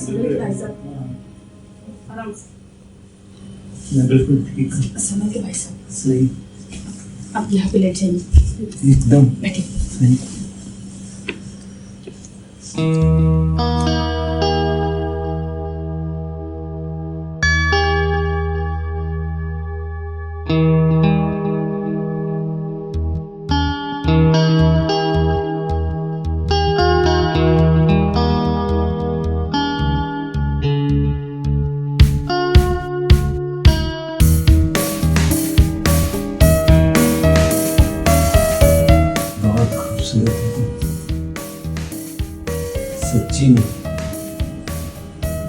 समझ भाई साहब, आराम से मैं बिल्कुल ठीक हूँ। समझ के भाई साहब, सही, आप यहाँ पे लेट जाइए, एकदम बैठिए। सही। बहुत खूबसूरत है, सच्ची में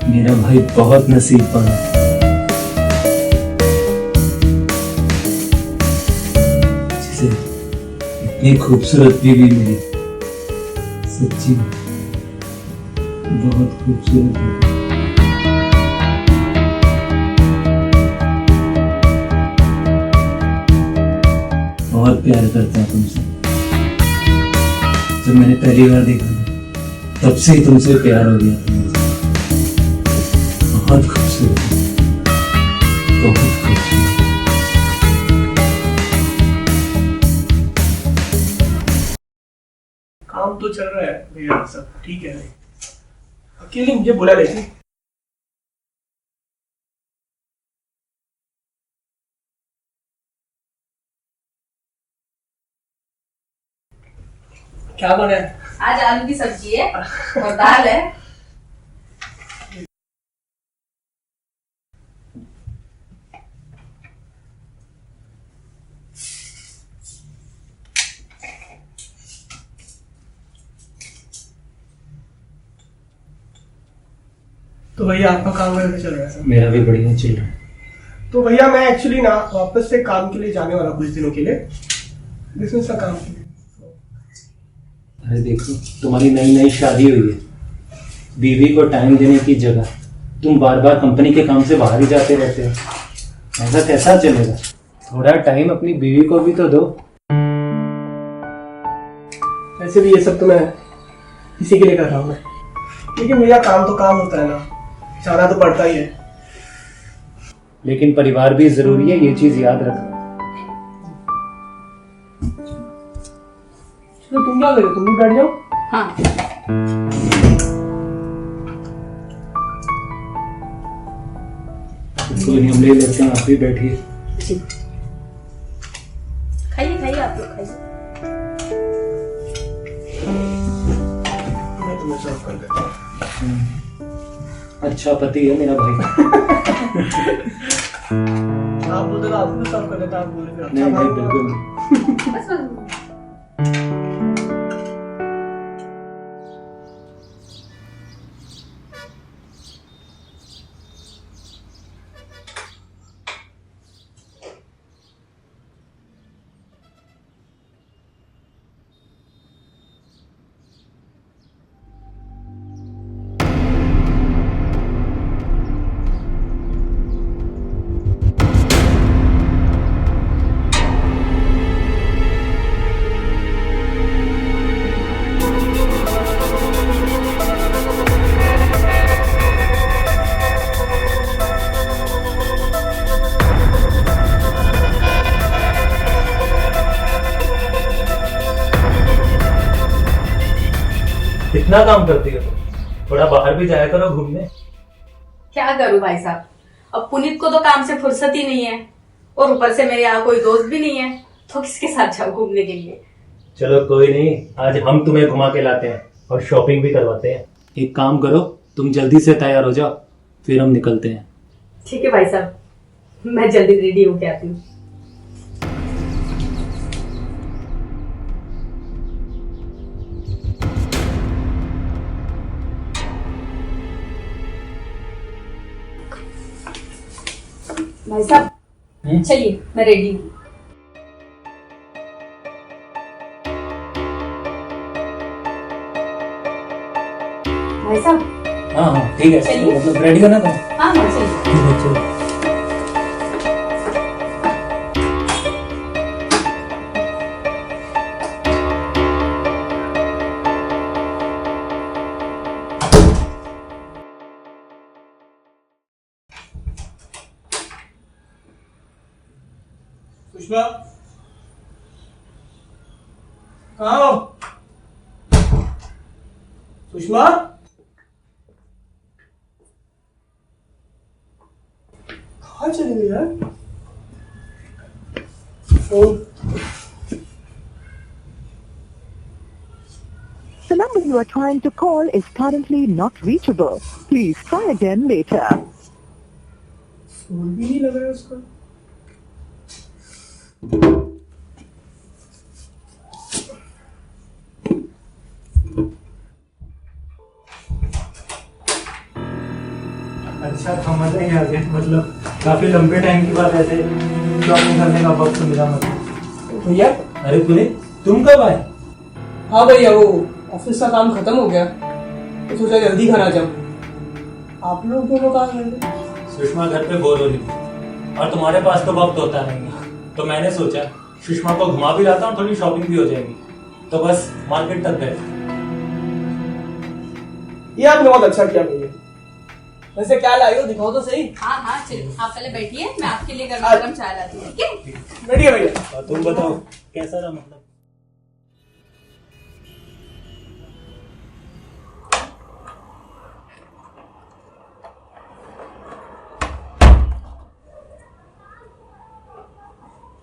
मेरा भाई बहुत नसीब वाला है। जिसे इतनी खूबसूरत बीवी मिली, सच्ची में बहुत खूबसूरत है। बहुत प्यार करता है तुमसे। जब मैंने पहली बार देखा तब से ही तुमसे प्यार हो गया था मुझे। बहुत खूबसूरत है, बहुत खूबसूरत। काम तो चल रहा है भैया, सब ठीक है। अकेले मुझे बुला लेती। क्या बना है? आज आलू की सब्जी है और दाल है। तो भैया आपका काम कैसे चल रहा है सर? मेरा भी बढ़िया चल रहा है। तो भैया मैं एक्चुअली ना वापस से काम के लिए जाने वाला कुछ दिनों के लिए, बिजनेस का काम के लिए। अरे देखो, तुम्हारी नई नई शादी हुई है, बीवी को टाइम देने की जगह तुम बार बार कंपनी के काम से बाहर ही जाते रहते हो। ऐसा कैसा चलेगा? थोड़ा टाइम अपनी बीवी को भी तो दो। वैसे भी ये सब तो मैं इसी के लिए कर रहा हूँ मैं, लेकिन मेरा काम तो काम होता है ना, जाना तो पड़ता ही है। लेकिन परिवार भी जरूरी है, ये चीज याद रखो। तो तुम क्या करो, तुम भी बैठ जाओ। हाँ, कोई नहीं, हम ले लेते हैं, आप भी बैठिए। जी। खाइए खाइए, आप लोग खाइए। मैं तुम्हें सर्व कर देता हूँ। अच्छा पति है मेरा भाई। आप बोलते तो आपको सर्व कर देता, आप बोले फिर अच्छा नहीं भाई नहीं, बिल्कुल नहीं। बस बस। इतना काम करती हो तुम, थोड़ा बाहर भी जाया करो घूमने। क्या करूं भाई साहब, अब पुनीत को तो काम से फुर्सत ही नहीं है और ऊपर से मेरे यहाँ कोई दोस्त भी नहीं है, तो किसके साथ जाऊं घूमने के लिए। चलो कोई नहीं, आज हम तुम्हें घुमा के लाते हैं और शॉपिंग भी करवाते हैं। एक काम करो, तुम जल्दी से तैयार हो जाओ, फिर हम निकलते हैं। ठीक है भाई साहब, मैं जल्दी रेडी होके आती हूँ। भाई साहब चलिए, मैं रेडी हूँ। भाई साहब। हाँ हाँ ठीक है, चलिए। मतलब रेडी हो ना तुम? हाँ हाँ चलिए। चलो। सुषमा कहाँ हो? सुषमा कहाँ चली गई यार? Phone The number you are trying to call is currently not reachable. Please try again later. Phone भी नहीं लग रहा है उसका। अच्छा समझ नहीं आ गया, मतलब काफी लंबे टाइम के बाद ऐसे शॉपिंग करने का वक्त मिला मतलब। भैया अरे पुनीत, तुम कब आए? हाँ भैया, वो ऑफिस का काम खत्म हो गया तो सोचा जल्दी घर आ जाऊं। आप लोग दोनों कहाँ गए? सुषमा घर पे बोर हो रही थी और तुम्हारे पास तो वक्त होता नहीं है, तो मैंने सोचा सुषमा को घुमा भी लाता हूँ, थोड़ी शॉपिंग भी हो जाएगी, तो बस मार्केट तक गए। ये आपने बहुत अच्छा किया भैया। वैसे क्या लाई हो, दिखाओ तो सही। हाँ हाँ चलिए, आप पहले बैठिए, मैं आपके लिए गर्मा गर्म चाय लाती हूँ, ठीक है? बैठिए भैया। और तुम बताओ कैसा रहा मतलब?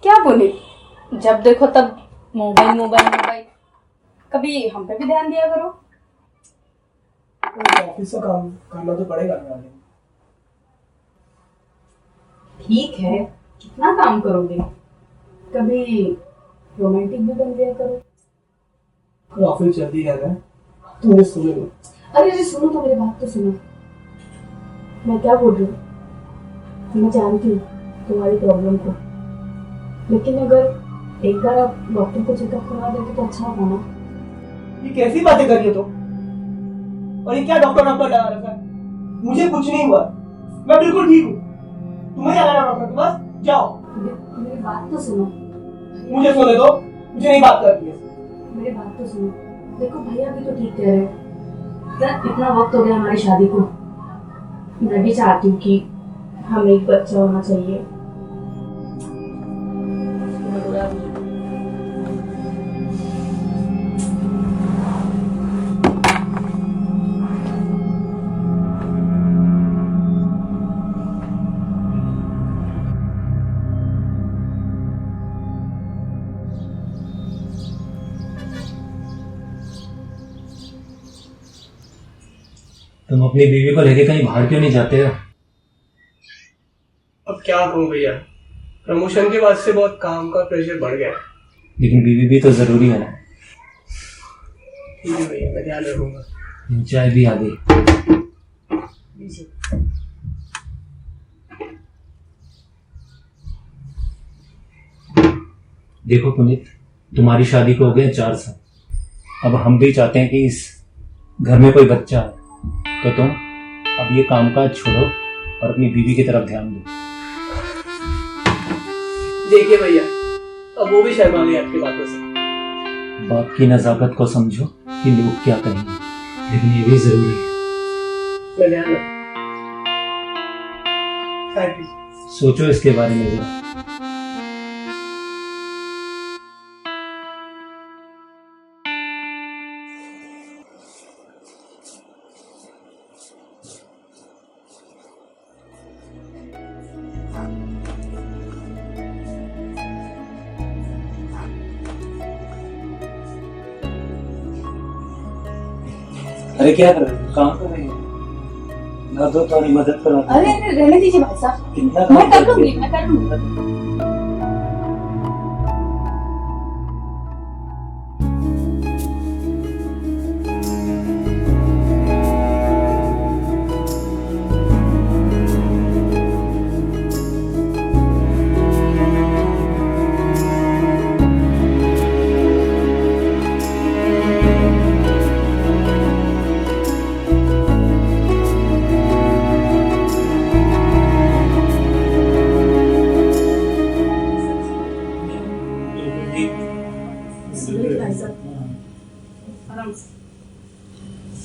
क्या बोले? जब देखो तब मोबाइल मोबाइल मोबाइल, कभी हम पे भी ध्यान दिया करो। ऑफिस का काम करना तो पड़ेगा ना। ठीक है, कितना काम करोगे? कभी रोमांटिक भी बन गया करो। कल ऑफिस जल्दी जाना है, तुमने सुनो लो। अरे सुनो तो, मेरी बात तो सुनो। मैं क्या बोल रही हूँ, मैं जानती हूँ तुम्हारी प्रॉब्लम को, लेकिन अगर एक बार आप डॉक्टर को चेकअप करवा देते तो अच्छा होगा ना। ये कैसी बातें कर रही हो तुम? और ये क्या डॉक्टर नंबर लगा रखा है? मुझे कुछ नहीं हुआ, मैं बिल्कुल ठीक हूँ। तुम्हें क्या लगा डॉक्टर के पास? जाओ। मेरी बात तो सुनो। मुझे सोने दो, मुझे नहीं बात करनी है। मेरी बात तो सुनो। देखो भैया भी तो ठीक कह रहे हैं, इतना वक्त हो गया हमारी शादी को। मैं भी चाहती हूँ कि हमें एक बच्चा होना चाहिए। तुम अपनी बीवी को लेके कहीं बाहर क्यों नहीं जाते हो? अब क्या कहूँ भैया, प्रमोशन के बाद से बहुत काम का प्रेशर बढ़ गया है। लेकिन बीवी भी तो जरूरी है ना। ठीक है भैया, मैं ध्यान रखूंगा। चाय भी आ गई। देखो पुनीत, तुम्हारी शादी को हो गए 4 साल। अब हम भी चाहते हैं कि इस घर में कोई बच्चा है, तो तुम अब ये कामकाज छोड़ो और अपनी बीवी की तरफ ध्यान दो। देखिए भैया, अब वो भी शर्मा गई आपकी बातों से। बाप की नजाकत को समझो कि लोग क्या कहेंगे, लेकिन ये भी जरूरी है। मैं ध्यान रखूंगा। Thank you. सोचो इसके बारे में जरा। अरे क्या कर रहे हो? काम कर रहे हो? ना तो थोड़ी मदद करो। अरे रहने दीजिए भाई साहब, कितना मैं कर लूंगी, मैं कर लूंगी।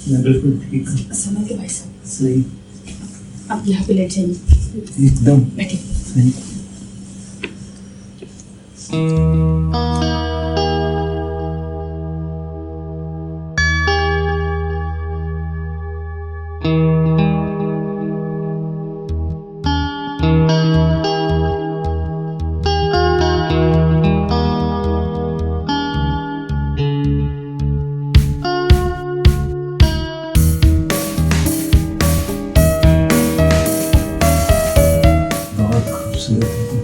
मैं बिल्कुल ठीक हूँ। समझ के भाई साहब, सही, आप यहाँ पे लेट जाइए। एकदम बैठिए। सही। बहुत खूबसूरत है तुम।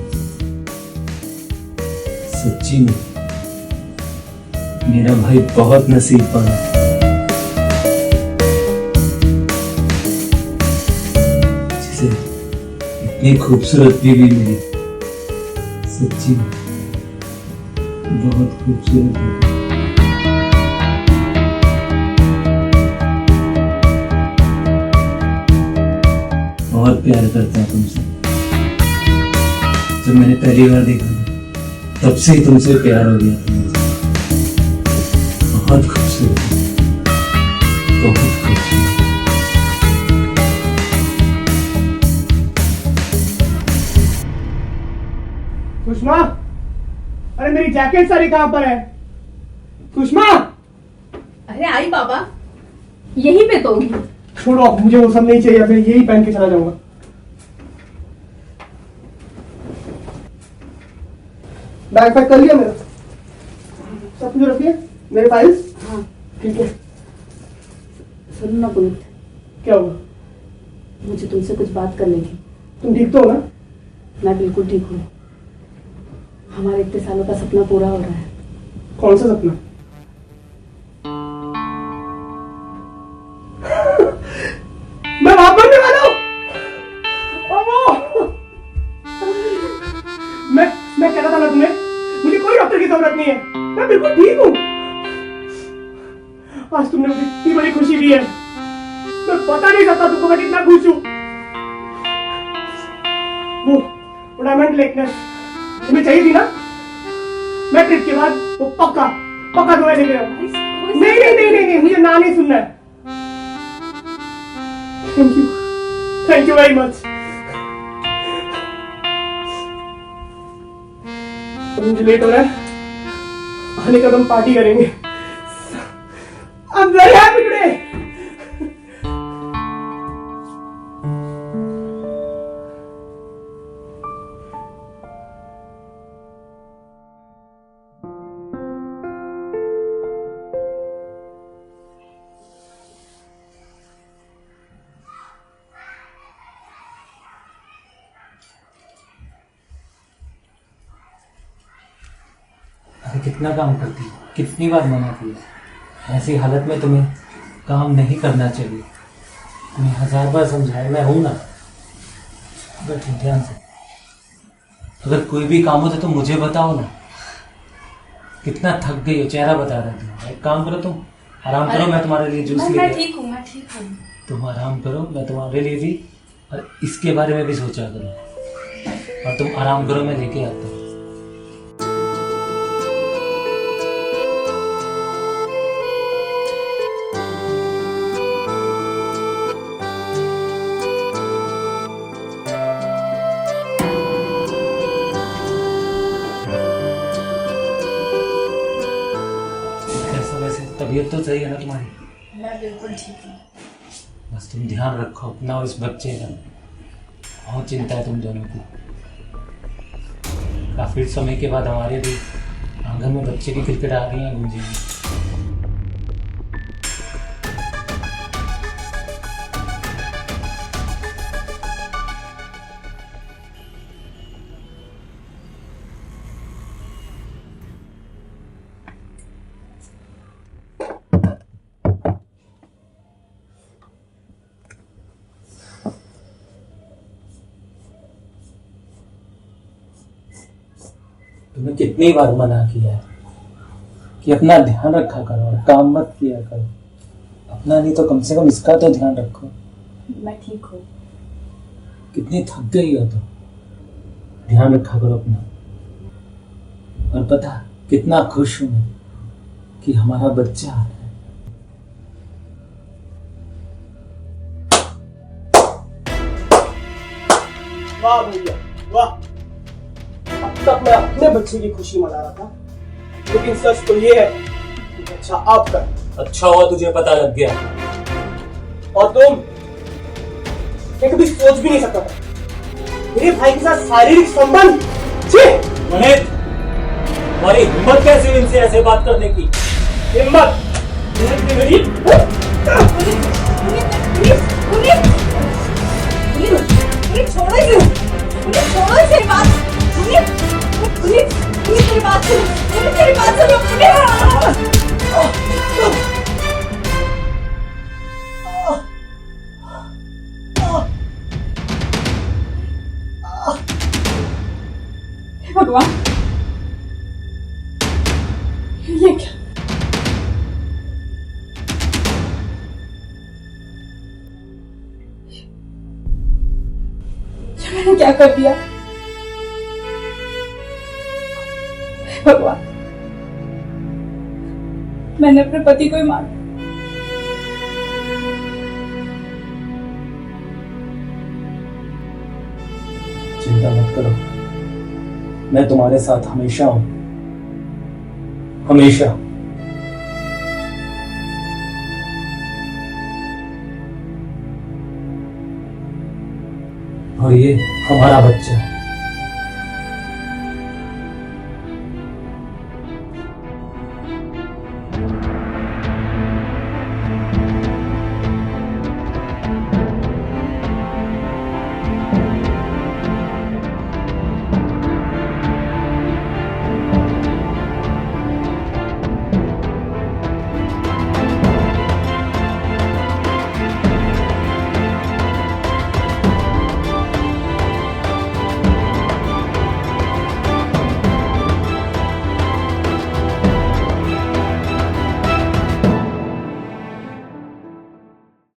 सच्ची में मेरा भाई बहुत नसीब वाला है। जिसे इतनी खूबसूरत बीवी मिली। सच्ची में बहुत खूबसूरत है। बहुत प्यार करता है तुमसे। जब मैंने पहली बार देखा तब से ही तुमसे प्यार हो गया था मुझे। बहुत खूबसूरत है, बहुत खूबसूरत। सुषमा, अरे मेरी जैकेट सारी कहां पर है? सुषमा, अरे आई बाबा, यहीं पे तो। छोड़ो, मुझे वो सब नहीं चाहिए, मैं यही पहन के चला जाऊंगा। बैग पैक कर लिया मेरा? सब कुछ रखिए, मेरे फाइल्स? हाँ ठीक है। सुनो ना पुनीत, क्या हुआ? मुझे तुमसे कुछ बात करनी थी। तुम ठीक तो हो ना? मैं बिल्कुल ठीक हूँ। हमारे इतने सालों का सपना पूरा हो रहा है। कौन सा सपना? मैं वहां बनने वाला हूँ। मैं कहता था ना तुम्हें, मुझे कोई डॉक्टर की जरूरत नहीं है, मैं बिल्कुल ठीक हूँ। आज तुमने मुझे इतनी बड़ी खुशी दी है, मैं बता नहीं सकता तुमको मैं कितना खुश हूँ। वो डायमंड नेकलेस तुम्हें चाहिए थी ना? मैं ट्रिप के बाद वो पक्का तुम्हें दे दूंगा। नहीं, मुझे ना नहीं सुनना है। Thank you very much. मुझे लेट हो रहा है, आने का तुम पार्टी करेंगे। I'm very happy today. अरे कितना काम करती हो, कितनी बार मना किया। ऐसी हालत में तुम्हें काम नहीं करना चाहिए। तुम्हें 1000 बार समझाया, मैं हूं ना। बैठो ध्यान से। अगर कोई भी काम हो तो तुम मुझे बताओ ना। कितना थक गई हो, चेहरा बता रहा था। एक काम करो, तुम आराम करो, मैं तुम्हारे लिए जूस मैं लेके। ठीक हूँ, मैं ठीक हूँ। तुम आराम करो, मैं तुम्हारे लिए भी और इसके बारे में भी सोचा करो। और तुम आराम करो, मैं लेके आता हूँ। वैसे तबीयत तो सही है ना तुम्हारी? मैं बिल्कुल ठीक हूँ। बस तुम ध्यान रखो अपना और इस बच्चे का। बहुत चिंता है तुम दोनों की। काफी समय के बाद हमारे भी आंगन में बच्चे की क्रिकेट आ रही है गूंजेंगी। तुम्हें कितनी बार मना किया है कि अपना ध्यान रखा करो और काम मत किया करो। अपना नहीं तो कम से कम इसका तो ध्यान रखो। मैं ठीक हूँ। कितनी थक गई हो तो ध्यान रखा करो अपना। और पता कितना खुश हूं मैं कि हमारा बच्चा आ रहा है। वाह भैया वाह। तक मैं अपने बच्चे की खुशी मना रहा था, लेकिन सच तो ये है कि बच्चा आपका है। अच्छा हुआ तुझे पता लग गया। और तुम, मैं कभी सोच भी नहीं सकता था मेरे भाई के साथ शारीरिक संबंध। छी! मोहित, तुम्हारी हिम्मत कैसे हुई इनसे ऐसे बात करने की? हिम्मत मेरी छोड़ो इसे, छोड़ो इसे, बात मेरी बात सुनो, मेरी बात सुनो। भगवान, ये क्या? ये मैंने क्या कर दिया? भगवान, मैंने अपने पति को ही मारा। चिंता मत करो, मैं तुम्हारे साथ हमेशा हूं, हमेशा। और ये हमारा बच्चा है।